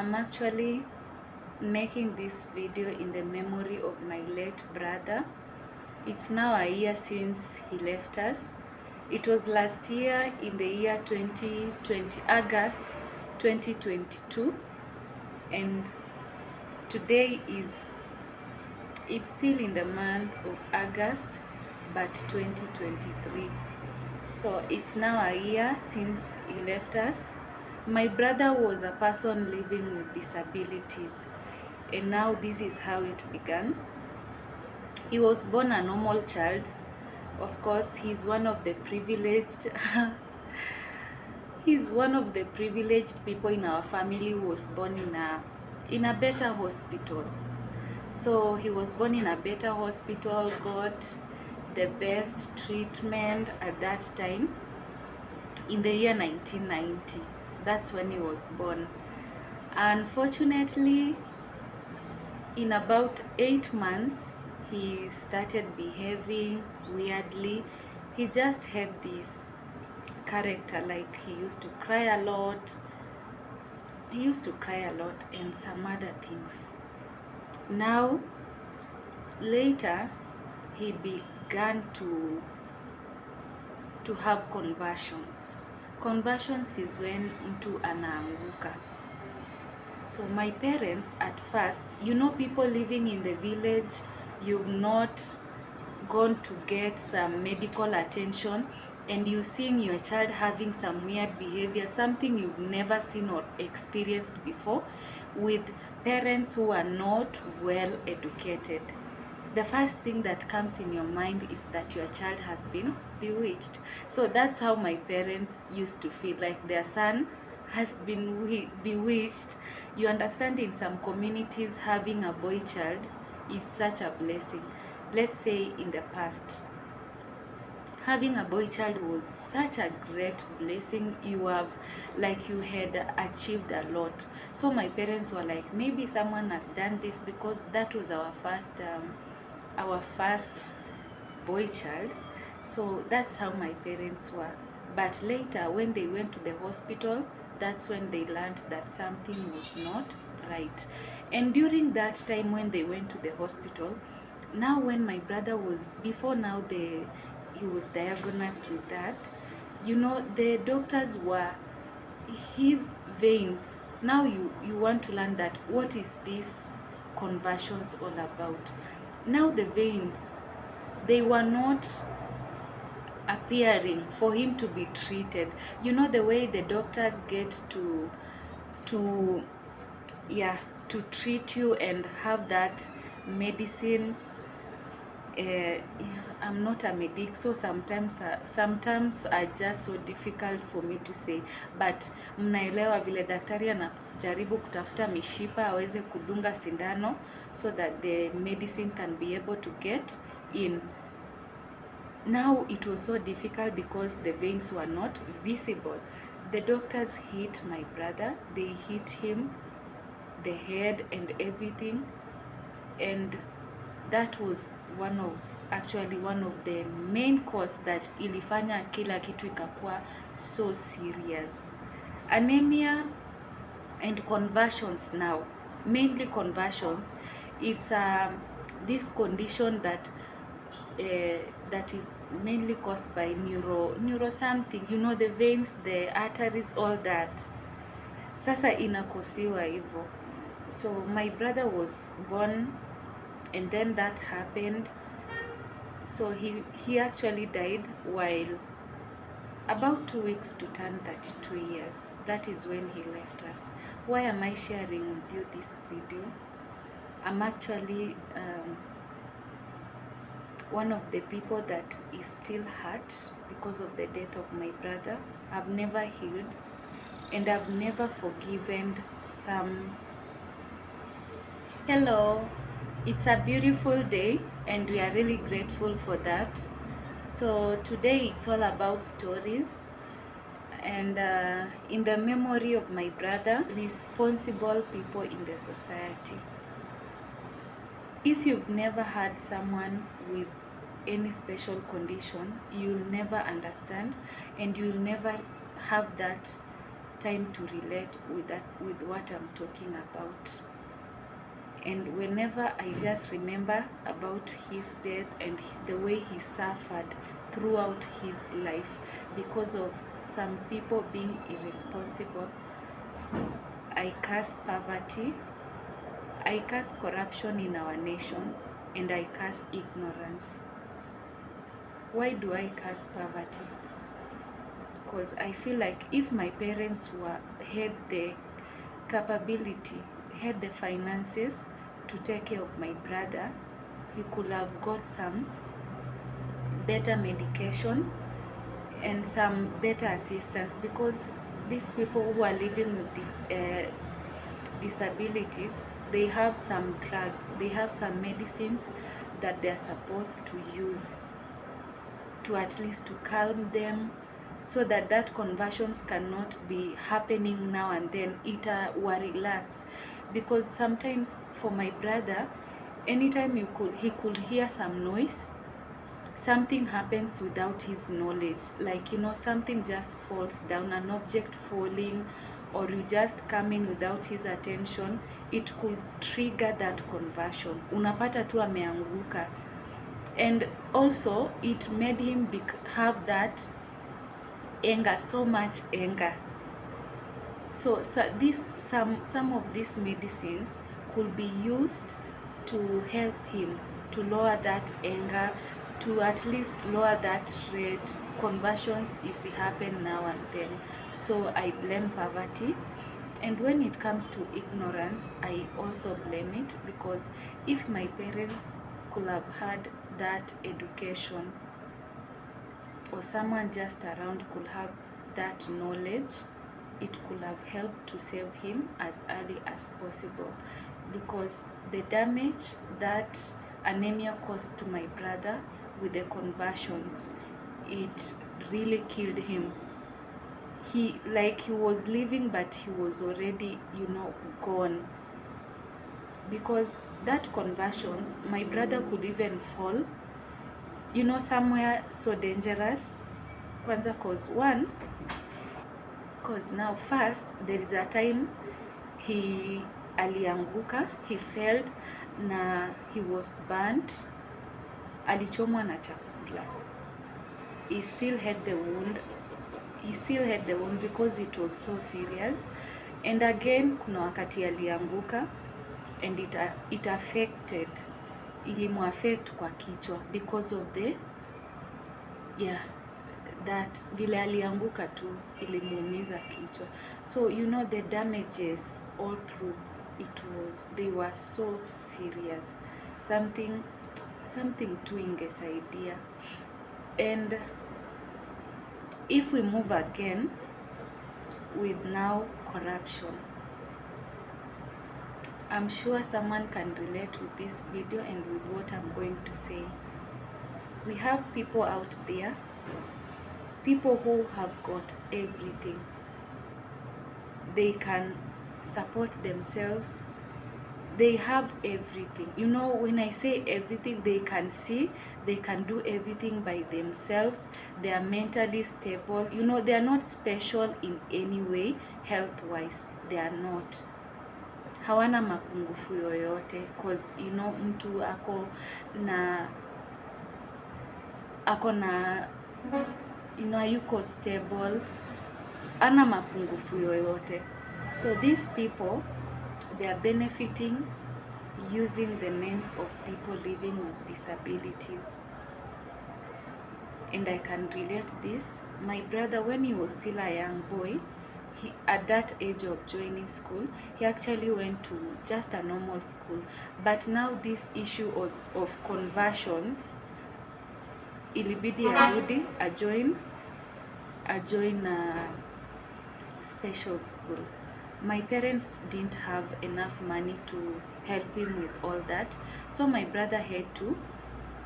I'm actually making this video in the memory of my late brother. It's now a year since he left us. It was last year in the year 2020, August 2022, and today it's still in the month of August, but 2023. So it's now a year since he left us. My brother was a person living with disabilities, and now this is how it began. He was born a normal child. Of course, he's one of the privileged he's one of the privileged people in our family who was born in a better hospital. So he was born in a better hospital, got the best treatment at that time in the year 1990. That's when he was born. Unfortunately, in about 8 months, he started behaving weirdly. He just had this character, like he used to cry a lot. He used to cry a lot and some other things. Now, later, he began to have conversions. Conversions is when mtu anaanguka. So my parents at first, people living in the village, you've not gone to get some medical attention, and you seeing your child having some weird behavior, something you've never seen or experienced before, with parents who are not well educated. The first thing that comes in your mind is that your child has been bewitched. So that's how my parents used to feel, like their son has been bewitched. You understand, in some communities, having a boy child is such a blessing. Let's say in the past, having a boy child was such a great blessing. You had achieved a lot. So my parents were like, maybe someone has done this, because that was our first boy child. So that's how my parents were. But later, when they went to the hospital, that's when they learned that something was not right. And during that time when they went to the hospital, now when my brother was, before now he was diagnosed with that, the doctors were, his veins. Now you want to learn that, what is this conversions all about? Now the veins, they were not appearing for him to be treated. The way the doctors get to yeah, to treat you and have that medicine. I'm not a medic, so sometimes are just so difficult for me to say, but mnaelewa vile daktari anajaribu kutafuta mishipa aweze kudunga sindano so that the medicine can be able to get in. Now it was so difficult because the veins were not visible. The doctors hit my brother, they hit him, the head and everything, and that was one of the main cause that ilifanya kila kitu ikakuwa so serious. Anemia and conversions now, mainly conversions, it's this condition that is mainly caused by neuro something, the veins, the arteries, all that. Sasa inakosiwa hivyo. So my brother was born, and then that happened. So he actually died while about 2 weeks to turn 32 years. That is when he left us. Why am I sharing with you this video? I'm actually one of the people that is still hurt because of the death of my brother. I've never healed, and I've never forgiven some. Hello, it's a beautiful day and we are really grateful for that. So today it's all about stories, and in the memory of my brother, responsible people in the society. If you've never had someone with any special condition, you'll never understand, and you'll never have that time to relate with what I'm talking about. And whenever I just remember about his death and the way he suffered throughout his life because of some people being irresponsible, I curse poverty, I curse corruption in our nation, and I curse ignorance. Why do I curse poverty? Because I feel like if my parents had the capability, had the finances to take care of my brother, he could have got some better medication and some better assistance, because these people who are living with disabilities, they have some drugs, they have some medicines that they are supposed to use to at least to calm them, so that conversions cannot be happening now and then. It will relax, because sometimes for my brother, anytime he could hear some noise, something happens without his knowledge, like, you know, something just falls down, an object falling, or you just come in without his attention, it could trigger that conversion. Unapata tu ameanguka. And also it made him have that anger, so much anger. So some of these medicines could be used to help him to lower that anger, to at least lower that rate. Conversions is happen now and then. So I blame poverty. And when it comes to ignorance, I also blame it, because if my parents could have had that education, or someone just around could have that knowledge, it could have helped to save him as early as possible. Because the damage that anemia caused to my brother with the conversions, it really killed him. He was living, but he was already, you know, gone. Because that conversions, my brother could even fall, you know, somewhere so dangerous. Kwanza cause now first, there is a time he alianguka, he failed, na he was burnt, alichomwa na chakula. He still had the wound, because it was so serious. And again, kuna wakati alianguka, and it affected, ilimu affect kwa kichwa, because of the that vile alianguka tu ilimuumiza kichwa. So you know, the damages all through, they were so serious. Something tu ingesaidia. And if we move again with now corruption, I'm sure someone can relate with this video and with what I'm going to say. We have people out there, people who have got everything. They can support themselves. They have everything. You know, when I say everything, they can see, they can do everything by themselves. They are mentally stable. You know, they are not special in any way, health-wise. They are not. Hawana mapungufu yoyote, cause you know, mtu ako na you know, yuko stable, ana mapungufu yoyote. So these people, they are benefiting using the names of people living with disabilities. And I can relate this. My brother, when he was still a young boy, at that age of joining school, he actually went to just a normal school. But now this issue of conversions, ilibidi arudi ajoin a special school. My parents didn't have enough money to help him with all that, so my brother had to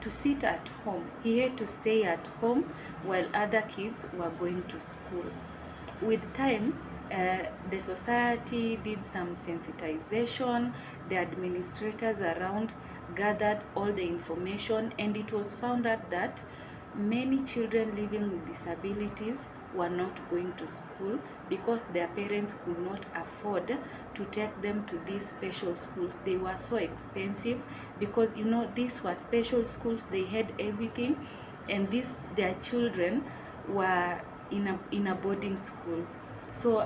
sit at home. He had to stay at home while other kids were going to school. With time, the society did some sensitization. The administrators around gathered all the information, and it was found out that many children living with disabilities were not going to school because their parents could not afford to take them to these special schools. They were so expensive because, you know, these were special schools. They had everything, and their children were in a boarding school. So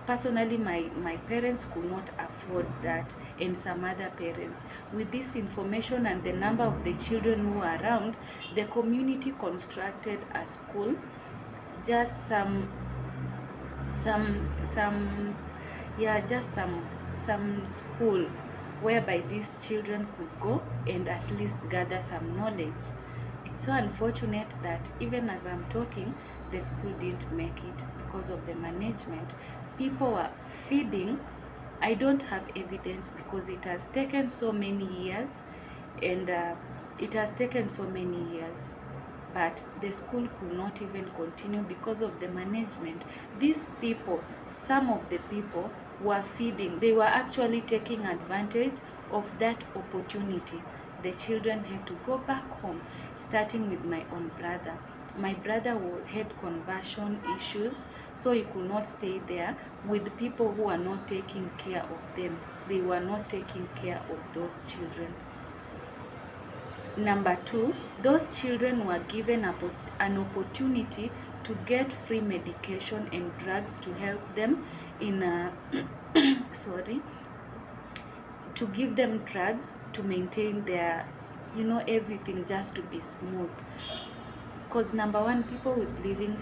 personally, my parents could not afford that, and some other parents. With this information and the number of the children who were around, the community constructed a school, just some yeah, just some school whereby these children could go and at least gather some knowledge. It's so unfortunate that even as I'm talking, the school didn't make it because of the management. People were feeding. I don't have evidence because it has taken so many years, and it has taken so many years, but the school could not even continue because of the management. These people, some of the people were feeding. They were actually taking advantage of that opportunity. The children had to go back home, starting with my own brother. My brother had conversion issues, so he could not stay there with people who are not taking care of them. They were not taking care of those children. Number two, those children were given an opportunity to get free medication and drugs to help them in sorry, to give them drugs to maintain their, you know, everything just to be smooth. Because number one, people living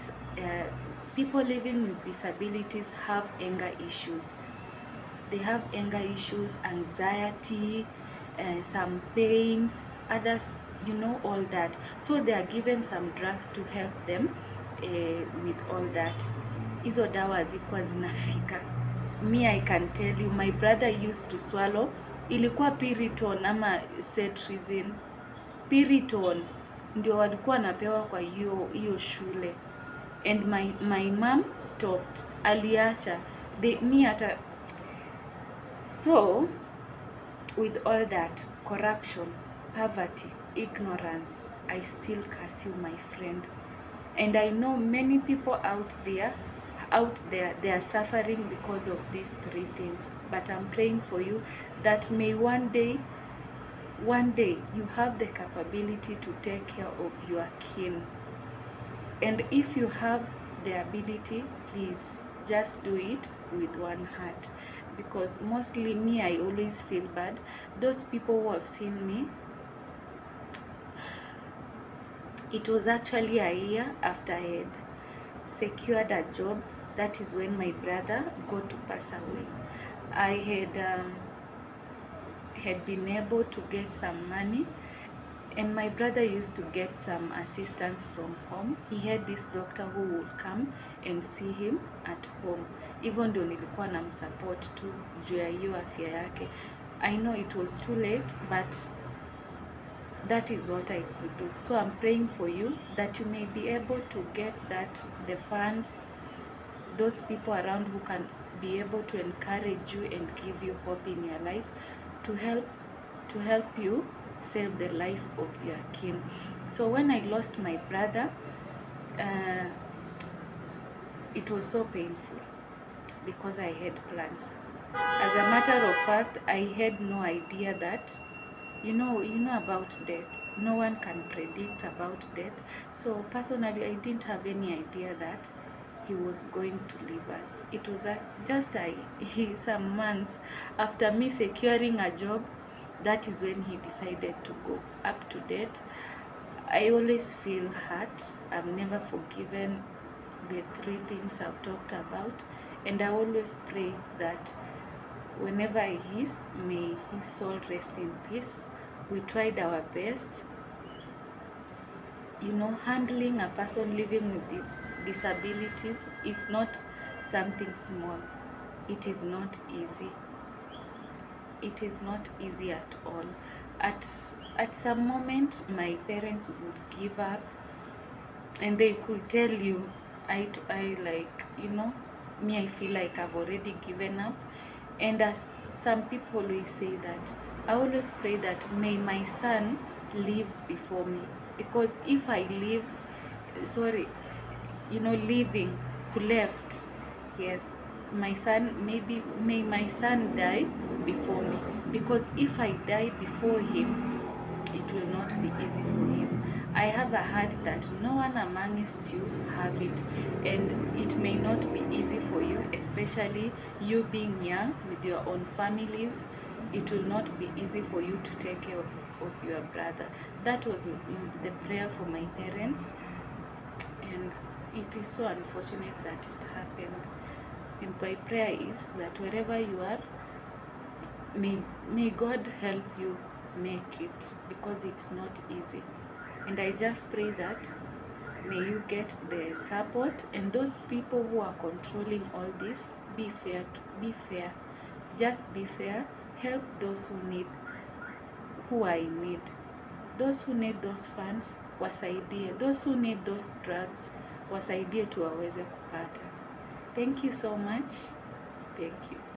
with disabilities have anger issues. They have anger issues, anxiety, some pains, others, you know, all that. So they are given some drugs to help them with all that. Hizo dawa hazikuwa zinafika. Me, I can tell you, my brother used to swallow, ilikuwa Piriton ama Cetirizine. Piriton ndio walikuwa napewa kwa hiyo shule, and my mom stopped, aliacha. Me hata. So with all that corruption, poverty, ignorance, I still curse you, my friend. And I know many people out there, they are suffering because of these three things. But I'm praying for you that may one day you have the capability to take care of your kin. And if you have the ability, please just do it with one heart. Because mostly me, I always feel bad. Those people who have seen me, it was actually a year after I had secured a job. That is when my brother got to pass away. I had been able to get some money, and my brother used to get some assistance from home. He had this doctor who would come and see him at home. Even though nilikuwa namsupport tu juu ya hiyo afya yake. I know it was too late, but that is what I could do. So I'm praying for you that you may be able to get the funds, those people around who can be able to encourage you and give you hope in your life, to help you save the life of your kin. So when I lost my brother, it was so painful because I had plans. As a matter of fact, I had no idea that, you know about death. No one can predict about death. So personally, I didn't have any idea that he was going to leave us. It was just some months after me securing a job, that is when he decided to go. Up to date, I always feel hurt. I've never forgiven the three things I've talked about, and I always pray that whenever he is, may his soul rest in peace. We tried our best. You know, handling a person living with disabilities is not something small. It is not easy. It is not easy at all. At some moment, my parents would give up, and they could tell you, I like, you know, me, I feel like I've already given up. And as some people always say that, I always pray that may my son live before me. Because if I live, sorry, living, who left. Yes, my son, maybe may my son die before me, because if I die before him, it will not be easy for him. I have a heart that no one amongst you have it, and it may not be easy for you, especially you being young with your own families. It will not be easy for you to take care of your brother. That was the prayer for my parents, and it is so unfortunate that it happened. And my prayer is that wherever you are, may God help you make it, because it's not easy. And I just pray that may you get the support, and those people who are controlling all this, be fair. Be fair. Just be fair. Help those who are in need. Those who need those funds wasaidie. Those who need those drugs wasaidie tu waweze kupata. Thank you so much. Thank you.